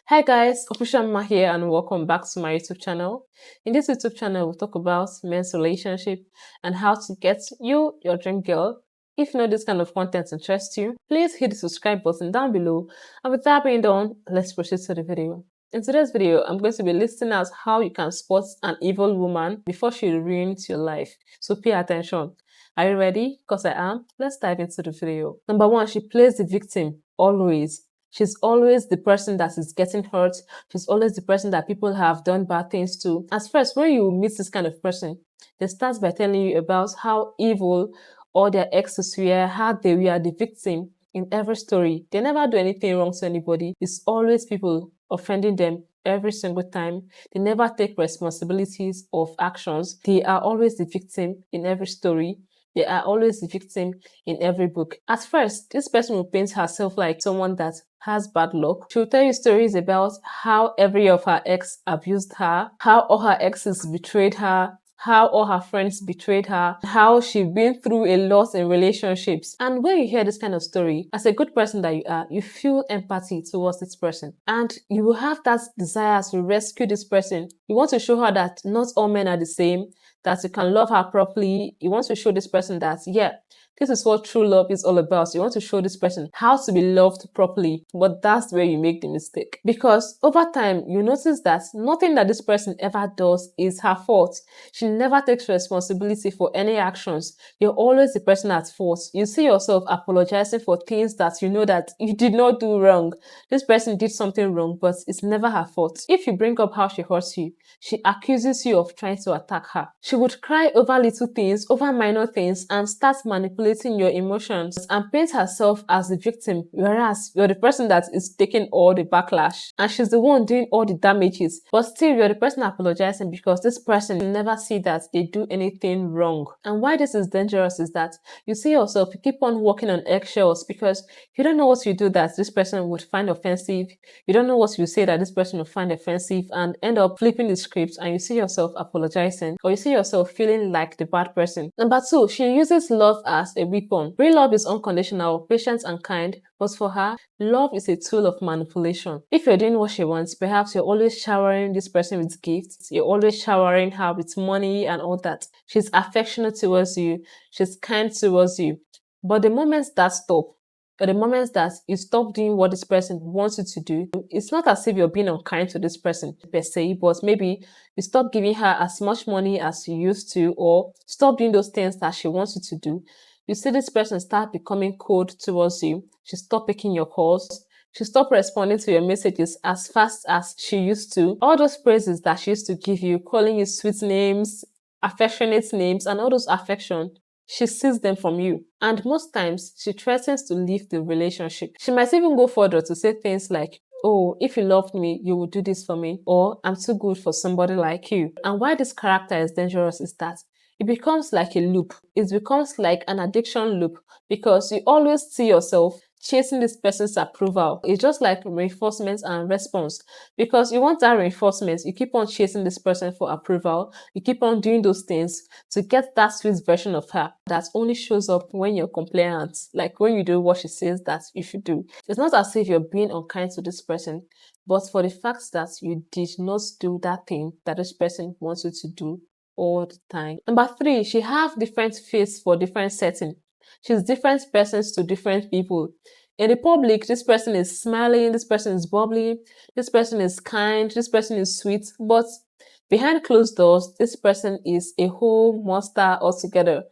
Hi guys, Official Ma here and welcome back to my YouTube channel. In this YouTube channel, we'll talk about men's relationship and how to get you your dream girl. If you know this kind of content interests you, please hit the subscribe button down below. And with that being done, let's proceed to the video. In today's video, I'm going to be listing out how you can spot an evil woman before she ruins your life. So pay attention. Are you ready? Because I am. Let's dive into the video. Number one, she plays the victim, always. She's always the person that is getting hurt. She's always the person that people have done bad things to. At first, when you meet this kind of person, they start by telling you about how evil all their exes were, how they were the victim in every story. They never do anything wrong to anybody. It's always people offending them every single time. They never take responsibilities of actions. They are always the victim in every story. They are always the victim in every book. At first, this person will paint herself like someone that has bad luck. She'll tell you stories about how every of her ex abused her, how all her exes betrayed her, how all her friends betrayed her, how she's been through a lot in relationships. And when you hear this kind of story, as a good person that you are, you feel empathy towards this person. And you will have that desire to rescue this person. You want to show her that not all men are the same, that you can love her properly. You want to show this person that, yeah, this is what true love is all about. You want to show this person how to be loved properly, but that's where you make the mistake. Because over time, you notice that nothing that this person ever does is her fault. She never takes responsibility for any actions. You're always the person at fault. You see yourself apologizing for things that you know that you did not do wrong. This person did something wrong, but it's never her fault. If you bring up how she hurts you, she accuses you of trying to attack her. She would cry over little things, over minor things, and start manipulating your emotions and paint herself as the victim, whereas you're the person that is taking all the backlash and she's the one doing all the damages. But still, you're the person apologizing because this person never see that they do anything wrong. And why this is dangerous is that you see yourself, you keep on walking on eggshells because you don't know what you do that this person would find offensive. You don't know what you say that this person would find offensive and end up flipping the script, and you see yourself apologizing or you see yourself feeling like the bad person. Number two, she uses love as a weapon. Real love is unconditional, patient and kind, but for her, love is a tool of manipulation. If you're doing what she wants, perhaps you're always showering this person with gifts, you're always showering her with money and all that. She's affectionate towards you, she's kind towards you. But the moments that stop, or the moments that you stop doing what this person wants you to do, it's not as if you're being unkind to this person per se, but maybe you stop giving her as much money as you used to, or stop doing those things that she wants you to do. You see this person start becoming cold towards you. She stop picking your calls. She stopped responding to your messages as fast as she used to. All those praises that she used to give you, calling you sweet names, affectionate names, and all those affection, she sees them from you. And most times, she threatens to leave the relationship. She might even go further to say things like, oh, if you loved me, you would do this for me, or I'm too good for somebody like you. And why this character is dangerous is that it becomes like a loop. It becomes like an addiction loop because you always see yourself chasing this person's approval. It's just like reinforcement and response because you want that reinforcement. You keep on chasing this person for approval. You keep on doing those things to get that sweet version of her that only shows up when you're compliant, like when you do what she says that you should do. It's not as if you're being unkind to this person, but for the fact that you did not do that thing that this person wants you to do all the time. Number three, she have different faces for different setting. She's different persons to different people. In the public, this person is smiling, this person is bubbly, this person is kind, this person is sweet, but behind closed doors, this person is a whole monster altogether.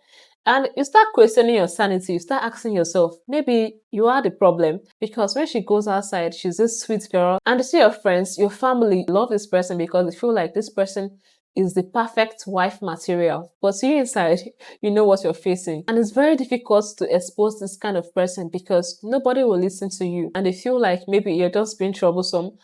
And you start questioning your sanity. You start asking yourself, maybe you are the problem. Because when she goes outside, she's this sweet girl. And you see your friends, your family love this person because they feel like this person is the perfect wife material. But you inside, you know what you're facing. And it's very difficult to expose this kind of person because nobody will listen to you. And they feel like maybe you're just being troublesome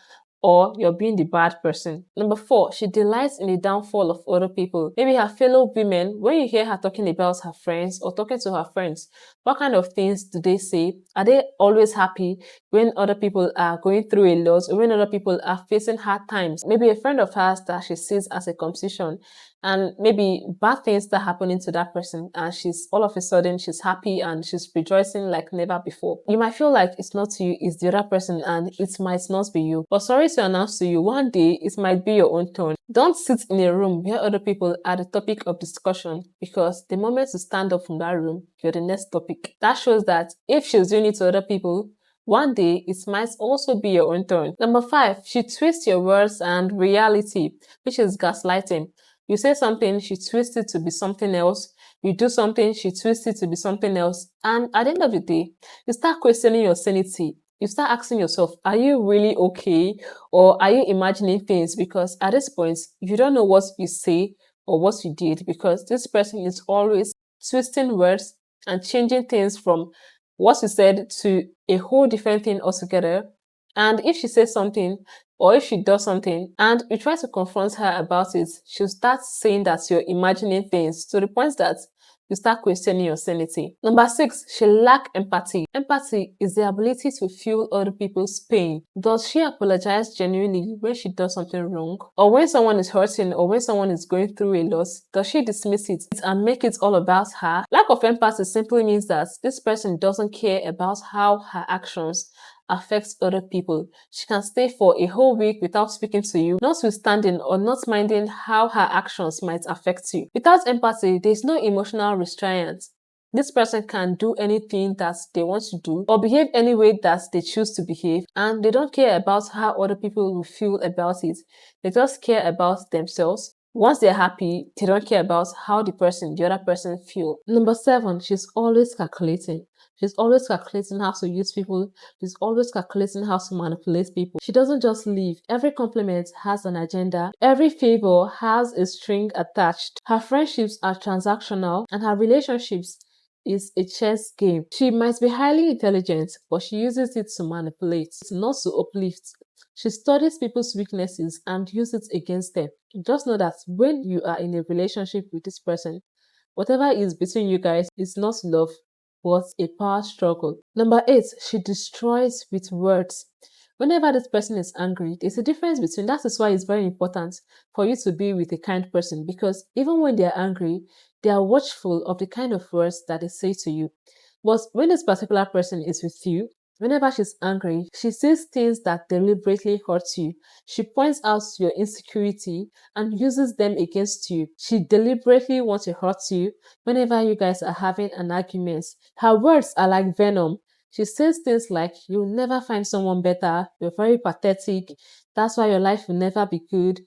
or you're being the bad person. Number four, she delights in the downfall of other people. Maybe her fellow women, when you hear her talking about her friends or talking to her friends, what kind of things do they say? Are they always happy when other people are going through a lot or when other people are facing hard times? Maybe a friend of hers that she sees as a competition and maybe bad things start happening to that person, and she's all of a sudden she's happy and she's rejoicing like never before. You might feel like it's not you, it's the other person, and it might not be you. But sorry to announce to you, one day it might be your own turn. Don't sit in a room where other people are the topic of discussion, because the moment you stand up from that room, you're the next topic. That shows that if she's doing it to other people, one day it might also be your own turn. Number 5, she twists your words and reality, which is gaslighting. You say something, she twists it to be something else. You do something, she twists it to be something else. And at the end of the day, you start questioning your sanity. You start asking yourself, are you really okay? Or are you imagining things? Because at this point, you don't know what you say or what you did, because this person is always twisting words and changing things from what you said to a whole different thing altogether. And if she says something, or if she does something and you try to confront her about it, she'll start saying that you're imagining things, to the point that you start questioning your sanity. Number 6, she lacks empathy. Empathy is the ability to feel other people's pain. Does she apologize genuinely when she does something wrong? Or when someone is hurting, or when someone is going through a loss, does she dismiss it and make it all about her? Lack of empathy simply means that this person doesn't care about how her actions affects other people. She can stay for a whole week without speaking to you, notwithstanding or not minding how her actions might affect you. Without empathy, there is no emotional restraint. This person can do anything that they want to do or behave any way that they choose to behave, and they don't care about how other people will feel about it. They just care about themselves. Once they're happy, they don't care about how the other person feel. Number 7, she's always calculating. She's always calculating how to use people. She's always calculating how to manipulate people. She doesn't just leave. Every compliment has an agenda. Every favor has a string attached. Her friendships are transactional, and her relationships is a chess game. She might be highly intelligent, but she uses it to manipulate, not to uplift. She studies people's weaknesses and uses it against them. Just know that when you are in a relationship with this person, whatever is between you guys is not love, but a power struggle. Number 8, she destroys with words. Whenever this person is angry, there's a difference between that. Is why it's very important for you to be with a kind person, because even when they are angry, they are watchful of the kind of words that they say to you. But when this particular person is with you, whenever she's angry, she says things that deliberately hurt you. She points out your insecurity and uses them against you. She deliberately wants to hurt you whenever you guys are having an argument. Her words are like venom. She says things like, you'll never find someone better, you're very pathetic, that's why your life will never be good,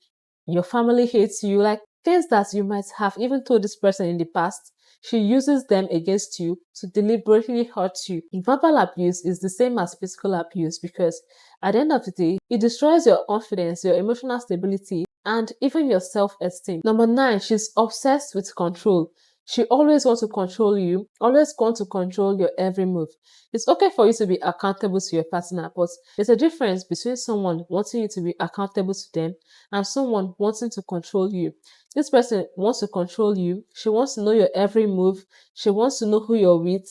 your family hates you, like things that you might have even told this person in the past. She uses them against you to deliberately hurt you. Verbal abuse is the same as physical abuse, because at the end of the day, it destroys your confidence, your emotional stability, and even your self-esteem. Number 9, she's obsessed with control. She always wants to control you, always wants to control your every move. It's okay for you to be accountable to your partner, but there's a difference between someone wanting you to be accountable to them and someone wanting to control you. This person wants to control you. She wants to know your every move. She wants to know who you're with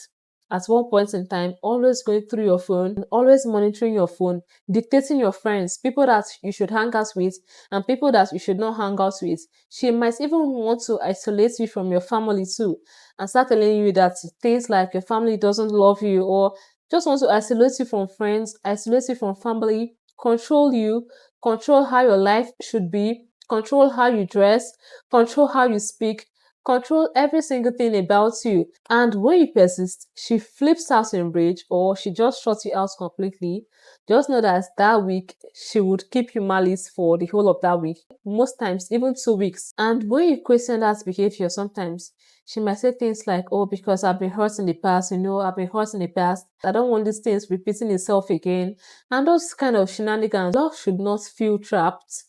at one point in time, always going through your phone, always monitoring your phone, dictating your friends, people that you should hang out with and people that you should not hang out with. She might even want to isolate you from your family too, and start telling you that things like your family doesn't love you, or just want to isolate you from friends, isolate you from family, control you, control how your life should be, control how you dress, control how you speak, control every single thing about you. And when you persist, she flips out in rage, or she just shuts you out completely. Just know that that week, she would keep you malice for the whole of that week. Most times, even 2 weeks. And when you question that behavior, sometimes she might say things like, oh, because I've been hurt in the past, I've been hurt in the past. I don't want these things repeating itself again. And those kind of shenanigans. Love should not feel trapped.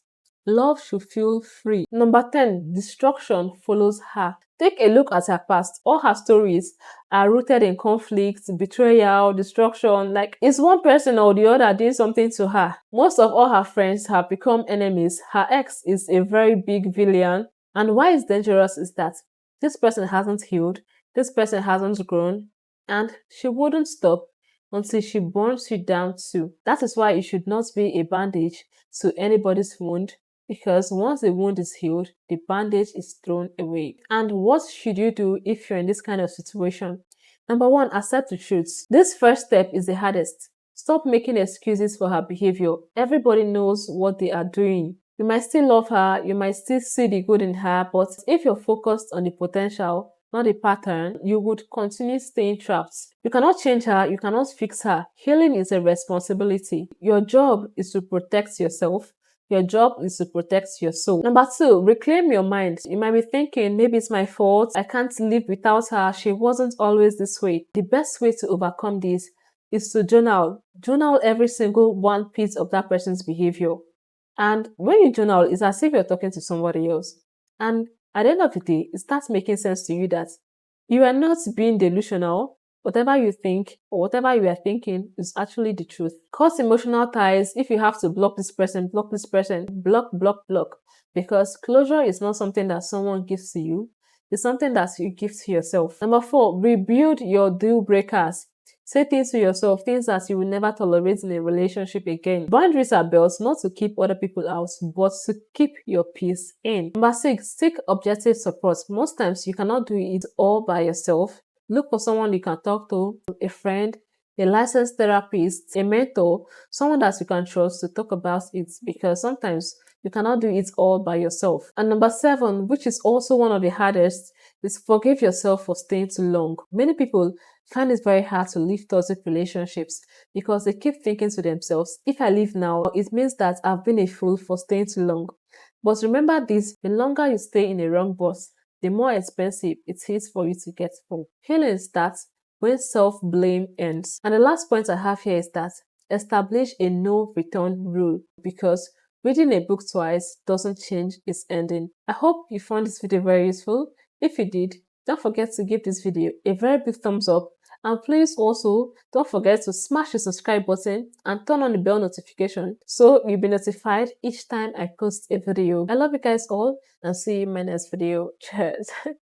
Love should feel free. Number 10, destruction follows her. Take a look at her past. All her stories are rooted in conflict, betrayal, destruction. Like, it's one person or the other doing something to her. Most of all her friends have become enemies. Her ex is a very big villain. And why it's dangerous is that this person hasn't healed, this person hasn't grown, and she wouldn't stop until she burns you down too. That is why it should not be a bandage to anybody's wound. Because once the wound is healed, the bandage is thrown away. And what should you do if you're in this kind of situation? Number one, accept the truth. This first step is the hardest. Stop making excuses for her behavior. Everybody knows what they are doing. You might still love her, you might still see the good in her, but if you're focused on the potential, not the pattern, you would continue staying trapped. You cannot change her, you cannot fix her. Healing is a responsibility. Your job is to protect yourself. Your job is to protect your soul. Number two, reclaim your mind. You might be thinking, maybe it's my fault. I can't live without her. She wasn't always this way. The best way to overcome this is to journal. Journal every single one piece of that person's behavior. And when you journal, it's as if you're talking to somebody else. And at the end of the day, it starts making sense to you that you are not being delusional. Whatever you think or whatever you are thinking is actually the truth. Cause emotional ties. If you have to block this person, block this person, block, block, block. Because closure is not something that someone gives to you. It's something that you give to yourself. Number four, rebuild your deal breakers. Say things to yourself, things that you will never tolerate in a relationship again. Boundaries are built not to keep other people out, but to keep your peace in. Number six, seek objective support. Most times you cannot do it all by yourself. Look for someone you can talk to, a friend, a licensed therapist, a mentor, someone that you can trust to talk about it, because sometimes you cannot do it all by yourself. And number seven, which is also one of the hardest, is forgive yourself for staying too long. Many people find it very hard to leave toxic relationships because they keep thinking to themselves, if I leave now, it means that I've been a fool for staying too long. But remember this, the longer you stay in a wrong boss, the more expensive it is for you to get home. Healing starts when self-blame ends. And the last point I have here is that establish a no return rule, because reading a book twice doesn't change its ending. I hope you found this video very useful. If you did, don't forget to give this video a very big thumbs up, and please also don't forget to smash the subscribe button and turn on the bell notification so you'll be notified each time I post a video. I love you guys all and see you in my next video. Cheers.